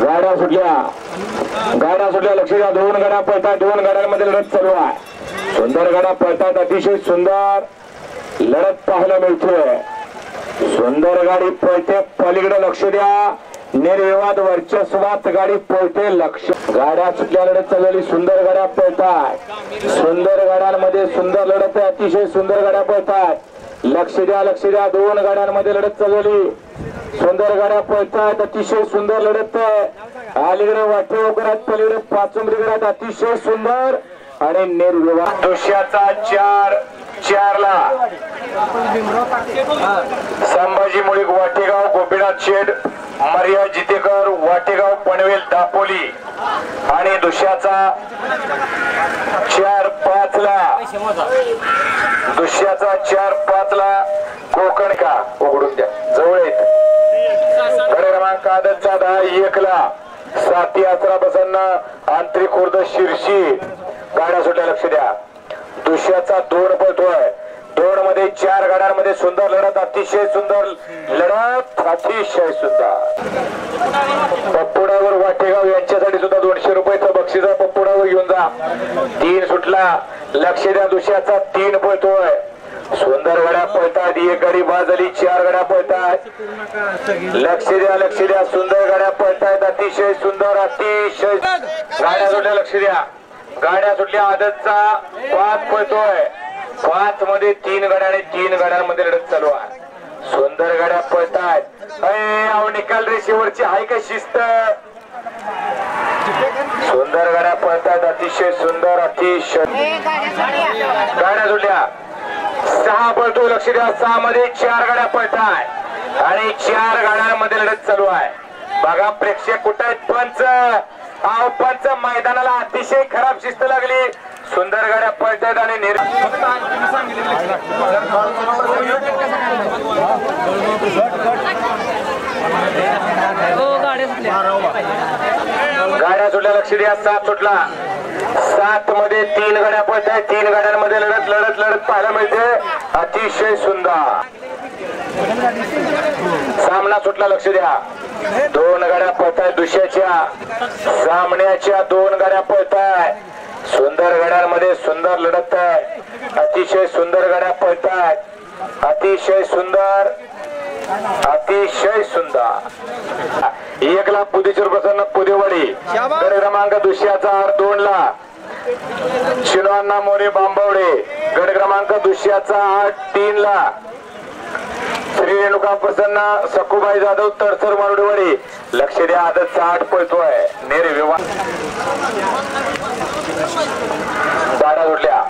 गाड्या सुटल्या लक्ष द्या. 2 गाड्या पळतात. 2 गाड्यांमध्ये लढत चालू आहे. सुंदर गाड्या पळतात. अतिशय सुंदर लढत पाहायला मिळते. सुंदर गाडी पळते. पलीकडे लक्ष द्या. निर्विवाद वर्चस्वात गाडी पळते. लक्ष गाड्या सुटल्या लढत चालवली. सुंदर गाड्या पळतात. सुंदर गाड्यांमध्ये सुंदर लढत आहे. अतिशय सुंदर गाड्या पळतात. लक्ष द्या. 2 गाड्यांमध्ये लढत चालवली. सुंदर गाड्या पळतात. अतिशय सुंदर लढत आहे. अलीकडे वाटेगावकरात पलीकडे पाचुंबरीकरात अतिशय सुंदर आणि निर्विवाद. दुष्याचा 4 ला संभाजी मुळीक वाटेगाव, गोपीनाथ शेठ, मर्या जितेकर वाटेगाव, पनवेल, दापोली. आणि दुष्याचा 4-5 ला कोकण का उघडून द्या. जवळ येत क्रमांक आदतचा 10-1 ला साती आसरा बसन्न आंतरिक खुर्द शिरशी. गाड्या सुटल्या. लक्ष द्या. दुष्याचा 2 पळतोय. 2 मध्ये 4 गाड्यांमध्ये सुंदर लढत. अतिशय सुंदर लढत. अतिशय सुंदर. पप्पुडावर वाटेगाव यांच्यासाठी सुद्धा 200 रुपयाचं बक्षीस. पप्पुडावर घेऊन जा. 3 सुटला. लक्ष द्या. दुष्याचा 3 पळतोय. सुंदर गाड्या पळतात. 1 गाडी बाद झाली. 4 गाड्या पळतात. लक्ष द्या. सुंदर गाड्या पळतात. अतिशय सुंदर. अतिशय गाड्या सुटल्या. लक्ष द्या. गाड्या सुटल्या. आदतचा 5 पळतोय. 5 मध्ये 3 गाड्या आणि 3 गाड्यांमध्ये लढत चालू आहे. सुंदर गाड्या पळतात. निकाल रेषेवरची आहे का शिस्त. सुंदर गाड्या पळतात. अतिशय सुंदर. अतिशय गाड्या सुटल्या. 6 पळतो. लक्ष द्या. 6 मध्ये 4 गाड्या पळतात आणि 4 गाड्यांमध्ये लढत चालू आहे. बघा प्रेक्षक कुठे आहेत. पंच मैदानाला अतिशय खराब शिस्त लागली. सुंदर गाड्या पळतात आणि गाड्या सुटल्या. लक्ष द्या. 7 सुटला. 7 मध्ये 3 गाड्या पळतात. 3 गाड्यांमध्ये लढत पाहायला मिळते. अतिशय सुंदर सामना सुटला. लक्ष द्या. 2 गाड्या पळताय. दुसऱ्याच्या सामन्याच्या 2 गाड्या पळताय. सुंदर गाड्यांमध्ये सुंदर लढत आहे. अतिशय सुंदर गाड्या पळताय. अतिशय सुंदर. 1 ला पुदेश्वर प्रसन्न पुदेवाडी. गड क्रमांक दुसऱ्याचा 2 ला शिनवाना मोरे बांबवडे. गड क्रमांक दुसऱ्याचा 3 ला श्री रेणुका प्रसन्न सखुबाई जाधव तरसर मारुडेवाडी. लक्ष द्या. आदतचा 8 पळतोय. निर्विवाद गाड्या सुटल्या.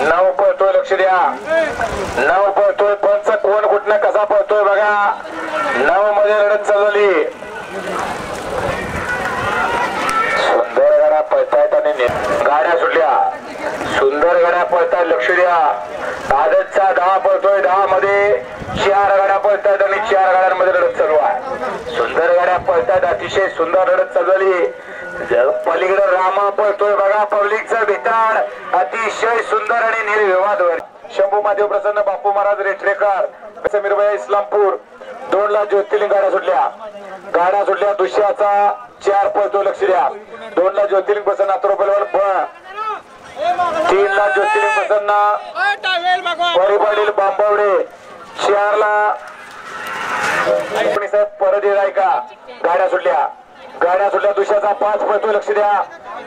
9 पळतोय. लक्ष द्या. 9 पळतोय. पंच कोण कुठनं कसा पळतोय बघा. 9 मध्ये लढत चालवली. सुंदर गाड्या पळतायत आणि गाड्या सुटल्या. सुंदर गाड्या पळतायत. लक्ष द्या. आदतचा 10 पळतोय. 10 मध्ये 4 गाड्या पळतायत आणि 4 गाड्यांमध्ये लढत चालू आहे. सुंदर गाड्या पळतायत. अतिशय सुंदर लढत चालवली. पलीकडे रामा पळतोय बघा. पब्लिकचा भिताड. अतिशय सुंदर आणि निर्विवाद. शंभू महादेव प्रसन्न बापू महाराज रेठरेकर समीरबाई इस्लामपूर. 2 ला ज्योतिर्लिंग. गाड्या सुटल्या. दुसऱ्याचा 4 पळतोय. लक्ष द्या. 2 ला ज्योतिर्लिंग प्रसन्न आत्रोपलवाड. 3 ला ज्योतिर्लिंग प्रसन्न परिपाडील बांबवडे. 4 ला परत येणार का. गाड्या सुटल्या. दुसऱ्याचा 5 पळतोय. लक्ष द्या.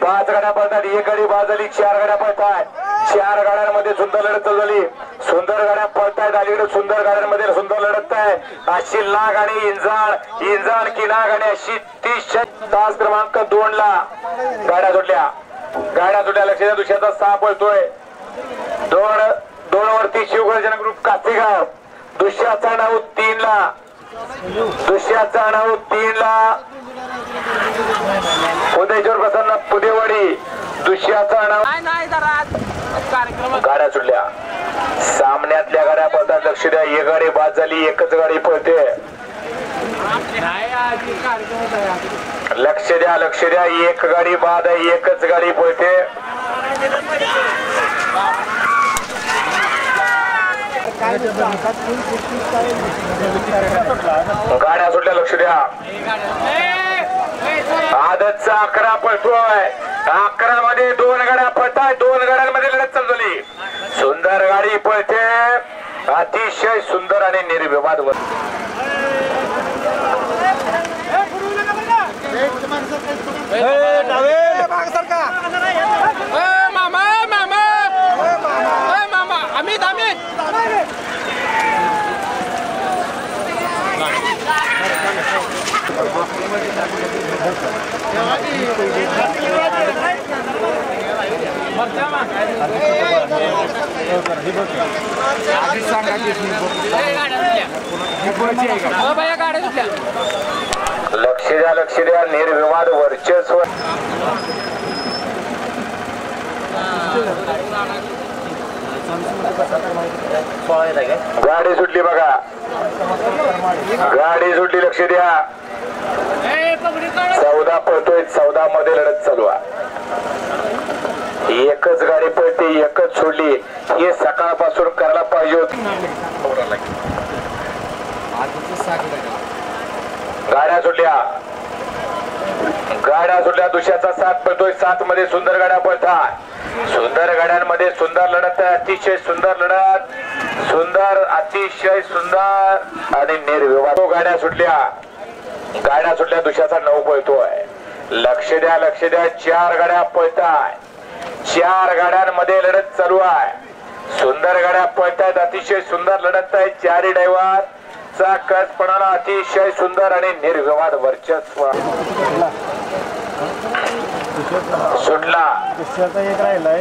5 गाड्या पळतात. 1 गाडी बाद झाली. 4 गाड्या पळतात. 4 गाड्यांमध्ये सुंदर लढत झाली. सुंदर गाड्या पळतायत. अलीकडे सुंदर गाड्यांमध्ये सुंदर लढत आहे. अशी नाग आणि इंजाण की नाग आणि अशी 30 तास क्रमांक 2 ला गाड्या सुटल्या. लक्ष द्या. दुसऱ्याचा 6 पळतोय. 2 वरती शिवगर्जन ग्रुप कासेगाव. दुसऱ्याचा 9 3 ला. पुदेश्वर प्रसन्न पुदेवाडी. दुसऱ्याचा 9 गाड्या सुटल्या. सामन्यातल्या गाड्या पळतात. लक्ष द्या. 1 गाडी बाद झाली. 1च गाडी पळते. लक्ष द्या. 1 गाडी बाद आहे. 1च गाडी पळते. गाड्या सुटल्या लक्ष द्या आदतचा 11 पळतोय 11 मध्ये 2 गाड्या पळताय 2 गाड्यांमध्ये लढत चालू झाली सुंदर गाडी पळते अतिशय सुंदर आणि निर्विवाद अमित लक्ष द्या निर्विवाद वर्चस्व गाडी सुटली बघा गाडी सुटली लक्ष द्या 14 पळतोय 14 मध्ये लढत चालू आहे एकच गाडी पळते एकच सोडली हे सकाळपासून करायला पाहिजे होती गाड्या सुटल्या दुसऱ्याचा 7 पळतोय 7 मध्ये सुंदर गाड्या पळतात सुंदर गाड्यांमध्ये सुंदर लढत आहे अतिशय सुंदर लढत सुंदर अतिशय सुंदर आणि निर्विवाद गाड्या सुटल्या दुसऱ्याचा 9 पळतोय लक्ष द्या 4 गाड्या पळताय 4 गाड्यांमध्ये लढत चालू आहे सुंदर गाड्या पळतायत अतिशय सुंदर लढत आहे 4 ड्रायव्हर चा कसपणाला अतिशय सुंदर आणि निर्विवाद वर्चस्व सुटला दुसऱ्याचा 1 राहिलाय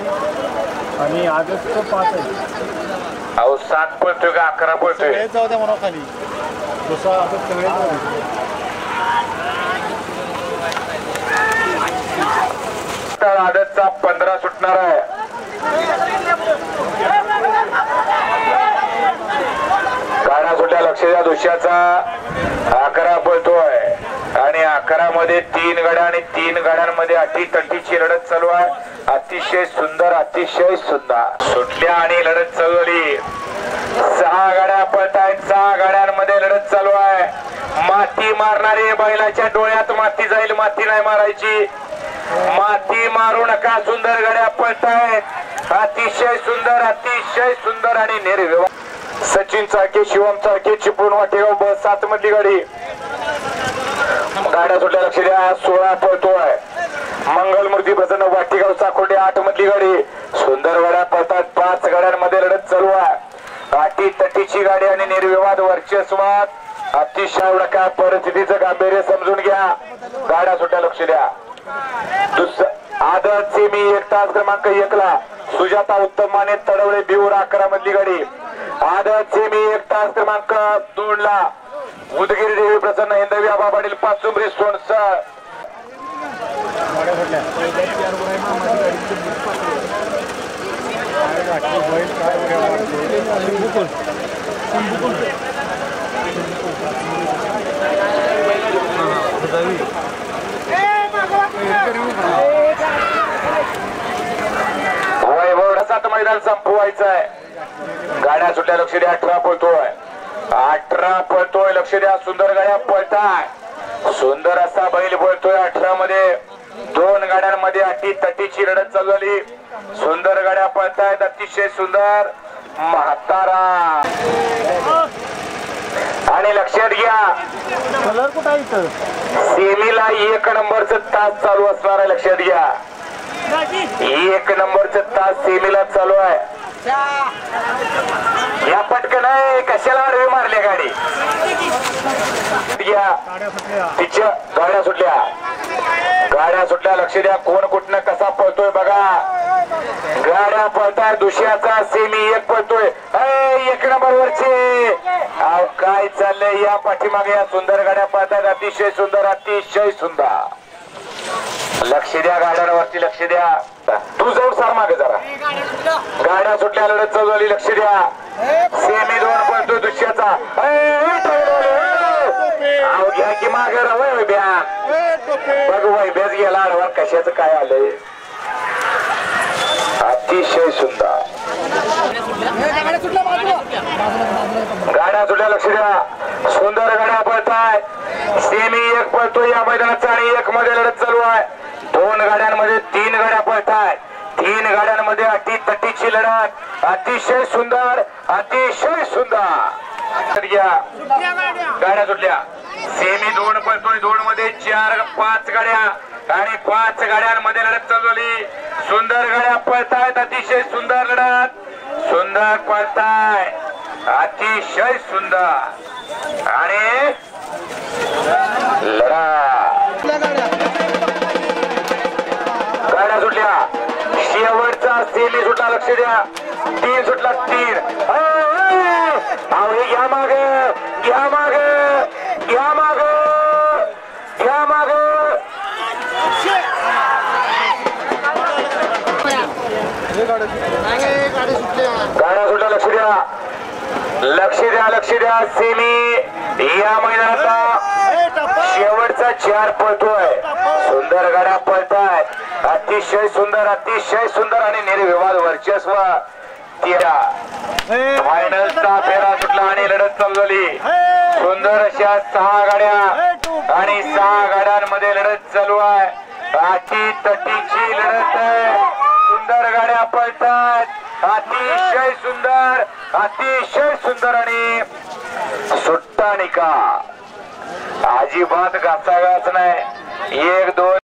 आणि आजच 5 आहे अहो 7 पळतोय का 11 पळतोय जाऊ द्या म्हणा खाली दुसरा आजच सगळे आदतचा 15 सुटणार आहे गाड्या सुटल्या लक्ष द्या दुसऱ्याचा 11 पळतोय आणि 11 मध्ये 3 गाड्या आणि 3 गाड्यांमध्ये अटीतटीची लढत चालू आहे अतिशय सुंदर सुटल्या आणि लढत चालू झाली 6 गाड्या पळतायत 6 गाड्यांमध्ये लढत चालू आहे माती मारणारे बैलाच्या डोळ्यात माती जाईल माती नाही मारायची माती मारू नका सुंदर गाड्या पळतायत अतिशय सुंदर आणि निर्विवाद सचिन चाळके शिवम चाळके चिपळूण वाटेगाव बस 7 मधली गाडी गाड्या सुटल्या लक्ष द्या 16 पळतोय मंगलमूर्ती भजन वाटेगाव चाकोंडे 8 मधली गाडी सुंदर गाड्या पळतात 5 गाड्यांमध्ये लढत चालू आहे अटी तटीची गाडी आणि निर्विवाद वर्चस्वात अतिशय काय परिस्थितीचं गांभीर्य समजून घ्या गाड्या सुटल्या लक्ष द्या आदत सेमी 1 तास क्रमांक 1 ला सुजाता उत्तम माने तडवळे बिऊर 11 मधली गाडी आदत सेमी 1 तास क्रमांक 2 ला उदगीर देवी प्रसन्न हिंदवी आबा पाटील पाचुंबरी सोनसर वैभवसात मैदान संपवायचं आहे गाड्या सुटल्या लक्ष द्या 18 पळतोय लक्ष द्या सुंदर गाड्या पळताय सुंदर असा बैल पळतोय 18 मध्ये 2 गाड्यांमध्ये अटी तटीची लढत चालू झाली सुंदर गाड्या पळतायत अतिशय सुंदर म्हातारा आणि लक्षात घ्या कलर कुठं आहे इथं सेमीला 1 नंबरचं तास चालू असणार आहे लक्षात घ्या 1 नंबरचं तास सेमीला चालू आहे या पटकन आहे कशाला आडवी मारली गाडी तिच्या गाड्या सुटल्या लक्ष द्या कोण कुठनं कसा पळतोय बघा गाड्या पळताय दुसऱ्याचा सेमी 1 पळतोय 1 नंबर वरचे काय चाललंय या पाठीमागे या सुंदर गाड्या पळतायत अतिशय सुंदर लक्ष द्या गाड्यांवरती लक्ष द्या तू जाऊन सार मागे जरा गाड्या सुटल्या लढत चालू झाली लक्ष द्या सेमी 2 पळतोय दुसऱ्याचा घ्या की मागे वैभ्या बघ वैभ्याच गेला आडवा कशाचं काय आलंय अतिशय सुंदर गाड्या सुटल्या लक्ष द्या सुंदर गाड्या पळताय सेमी एक पळतो या मैदानाचा आणि एक मध्ये लढत चालू आहे 2 गाड्यांमध्ये 3 गाड्या पळताय 3 गाड्यांमध्ये अटी तटीची लढत अतिशय सुंदर गाड्या सुटल्या सेमी 2 पळतोय 2 मध्ये 4-5 गाड्या आणि 5 गाड्यांमध्ये लढत चालू झाली सुंदर गाड्या पळतायत अतिशय सुंदर लढत सुंदर पळताय अतिशय सुंदर आणि गाड्या सुटल्या शेवटचा सेमी सुटला लक्ष द्या 3 सुटला 3 घ्या माग घ्या माग घ्या माग घ्या माग गाड्या सुटल्या लक्ष द्या सेमी या मैदानाचा शेवटचा 4 पळतोय सुंदर गाड्या पळतायत अतिशय सुंदर आणि निर्विवाद वर्चस्व फायनलचा फेरा सुटला आणि लढत चालू झाली सुंदर अशा 6 गाड्या आणि 6 गाड्यांमध्ये लढत चालू आहे अति तटीची लढत आहे सुंदर गाड्या पळतात अतिशय सुंदर आणि सुट्टा निकाल अजिबात घासाघास नाही 1-2